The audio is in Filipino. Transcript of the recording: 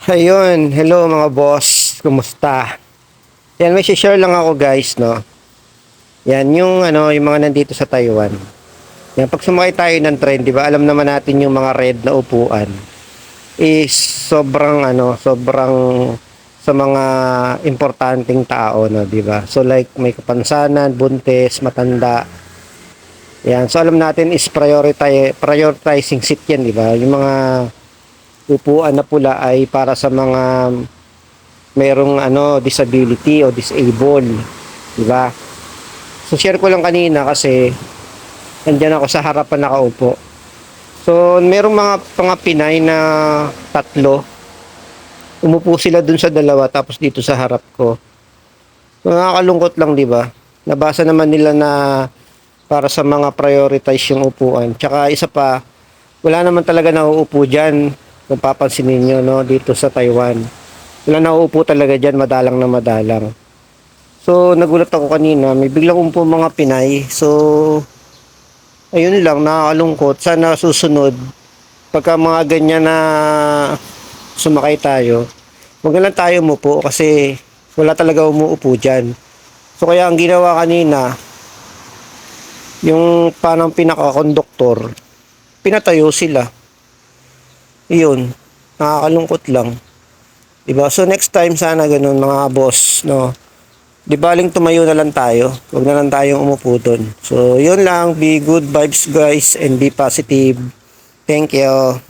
Ayun, hello mga boss, kumusta? Yan, may share lang ako guys, no? Yan, yung mga nandito sa Taiwan. Yan, pag sumakay tayo ng train, di ba, alam naman natin yung mga red na upuan is sobrang sa mga importanteng tao, no, di ba? So like, may kapansanan, buntis, matanda. Yan, so alam natin is prioritizing seat yan, di ba? Yung mga upuan na pula ay para sa mga merong disability o disable, di ba? So share ko lang kanina kasi nandiyan ako sa harapan nakaupo. So merong mga Pinay na tatlo. Umupo sila dun sa dalawa tapos dito sa harap ko. So, nakakalungkot lang, di ba? Nabasa naman nila na para sa mga prioritize yung upuan. Tsaka isa pa, wala naman talaga nauupo diyan kung papansin niyo, no, dito sa Taiwan. Wala nauupo talaga diyan, madalang na madalang. So, nagulat ako kanina, may biglang umpo mga Pinay. So, ayun lang, nakakalungkot. Sana susunod, pagka mga ganyan na sumakay tayo, huwag na lang tayo umupo kasi wala talaga umuupo dyan. So, kaya ang ginawa kanina, yung parang pinaka-konduktor, pinatayo sila. Iyon, nakakalungkot lang. Diba? So, next time sana ganun mga boss, no? Di baling tumayo na lang tayo. Huwag na lang tayong umupo dun. So, yun lang. Be good vibes guys and be positive. Thank you.